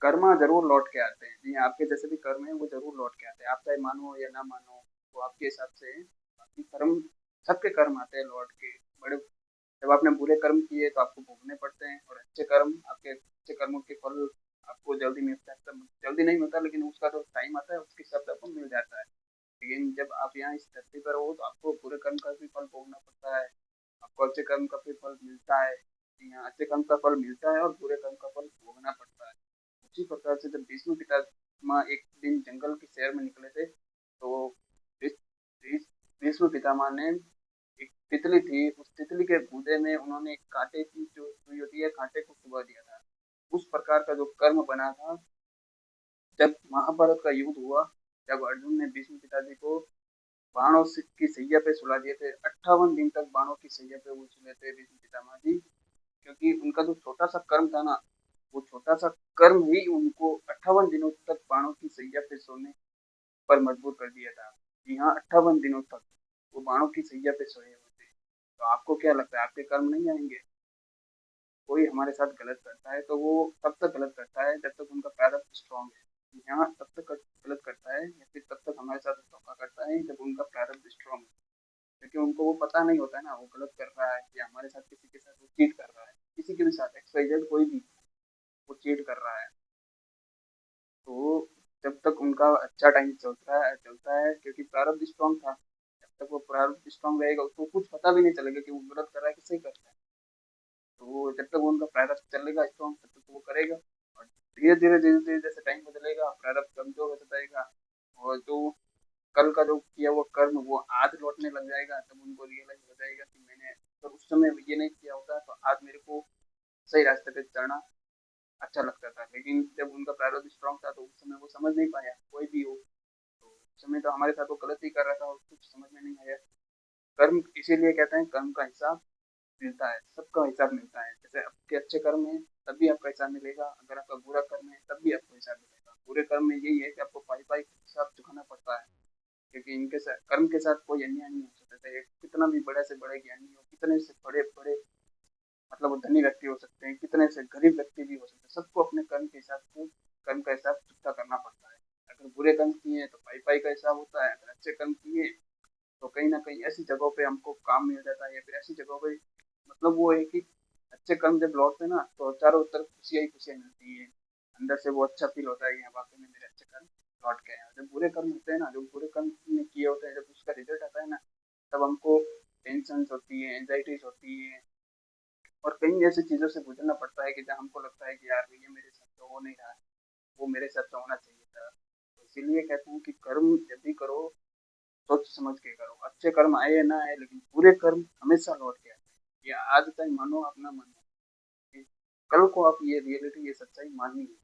कर्मा ज़रूर लौट के आते हैं। जी, आपके जैसे भी कर्म हैं, वो ज़रूर लौट के आते हैं। आप चाहे मानो या ना मानो, वो आपके हिसाब से है। बाकी कर्म, सबके कर्म आते हैं लौट के। बड़े जब आपने बुरे कर्म किए तो आपको भोगने पड़ते हैं, और अच्छे कर्म, आपके अच्छे कर्मों के फल आपको जल्दी मिलता है। तब जल्दी नहीं मिलता, लेकिन उसका जो टाइम आता है उसके हिसाब से आपको मिल जाता है। लेकिन जब आप यहाँ इस धरती पर हो तो आपको बुरे कर्म का भी फल भोगना पड़ता है, आपको अच्छे कर्म का भी फल मिलता है। यहाँ अच्छे कर्म का फल मिलता है और बुरे कर्म का फल भोगना पड़ता है। उसी प्रकार से जब भीष्म पितामह एक दिन जंगल की सैर में निकले थे, तो भीष्म पितामह ने एक तितली थी, उस तितली के गूदे में उन्होंने एक कांटे की जो सुई होती है, कांटे को चुभा दिया था। उस प्रकार का जो कर्म बना था, जब महाभारत का युद्ध हुआ, जब अर्जुन ने भीष्म पिताजी को बाणों की सैया पे सुला दिए थे, 58 दिन तक बाणों की सैया पे वो सुले थे भीष्म पितामह जी। क्योंकि उनका जो छोटा सा कर्म था ना, वो छोटा सा कर्म ही उनको 58 दिनों तक बाणों की सैया पे सोने पर मजबूर कर दिया था। जी हाँ, 58 दिनों तक वो बाणों की सैया पे सोए हुए थे। तो आपको क्या लगता है, आपके कर्म नहीं आएंगे? कोई हमारे साथ गलत करता है तो वो तब तक गलत करता है जब तक उनका प्रारब्ध स्ट्रांग है। जी हाँ, तब तक गलत करता है या फिर तब तक हमारे साथ धोखा करता है जब उनका प्रारब्ध स्ट्रांग है। क्योंकि उनको वो पता नहीं होता है ना, वो गलत कर रहा है या हमारे साथ किसी के साथ वो चीट कर रहा है, किसी के भी साथ, एक्स वाई जेड कोई भी, वो चीट कर रहा है। तो जब तक उनका अच्छा टाइम चलता है, क्योंकि प्रारब्ध स्ट्रांग था, जब तक वो प्रारब्ध स्ट्रांग रहेगा उसको कुछ पता भी नहीं चलेगा कि वो गलत कर रहा है कि सही कर रहा है। तो वो जब तक वो उनका प्रारब्ध चलेगा स्ट्रांग, तब तक वो करेगा। और धीरे धीरे जैसे टाइम बदलेगा, प्रारब्ध कमजोर होता जाएगा, और जो कल का जो किया वो कर्म वो आज लौटने लग जाएगा, तब उनको रियलाइज हो जाएगा कि मैंने तो उस समय ये नहीं किया होता तो आज मेरे को सही रास्ते पे चलना अच्छा लगता था। लेकिन जब उनका प्रारब्ध स्ट्रांग था तो उस समय वो समझ नहीं पाया, कोई भी हो। तो उस समय तो हमारे साथ वो गलत ही कर रहा था और कुछ समझ में नहीं आया। कर्म इसीलिए कहते हैं, कर्म का हिसाब मिलता है, सबका हिसाब मिलता है। जैसे आपके अच्छे कर्म है तभी आपका हिसाब मिलेगा, अगर आपका बुरा कर्म है तब भी आपको हिसाब मिलेगा। बुरे कर्म में यही है कि आपको पाई पाई का हिसाब चुकाना पड़ता है, क्योंकि इनके साथ कर्म के साथ कोई अन्याय नहीं हो सकता। चाहे कितना भी बड़े से बड़े ज्ञानी हो, कितने से बड़े बड़े मतलब वो धनी व्यक्ति हो सकते हैं, कितने से गरीब व्यक्ति भी हो सकते हैं, सबको अपने कर्म के हिसाब से कर्म का हिसाब चुकता करना पड़ता है। अगर बुरे कर्म किए तो पाई पाई का हिसाब होता है, अगर अच्छे कर्म किए तो कहीं ना कहीं ऐसी जगहों पे हमको काम मिल जाता है, या फिर ऐसी जगहों पे मतलब वो है कि अच्छे कर्म जब लौटते हैं ना तो चारों तरफ खुशियां ही खुशियां मिलती है। अंदर से वो अच्छा फील होता है कि हाँ, वाकई में मेरे अच्छे कर्म लौट गए हैं। जब बुरे कर्म होते हैं ना, जो बुरे कर्म ने किए होते हैं, जब उसका रिजल्ट आता है ना, तब हमको टेंशन होती है, एंजाइटीज होती है, और कई ऐसी चीजों से गुजरना पड़ता है कि जहाँ हमको लगता है कि यार ये मेरे साथ तो हो नहीं रहा है, वो मेरे साथ तो होना चाहिए था। तो इसीलिए कहते हैं कि कर्म जब भी करो सोच समझ के करो। अच्छे कर्म आए या ना आए, लेकिन बुरे कर्म हमेशा लौट के आते हैं। ये आज चाहे मानो आप ना मानो, ये कल को आप ये रियलिटी, ये सच्चाई माननी है।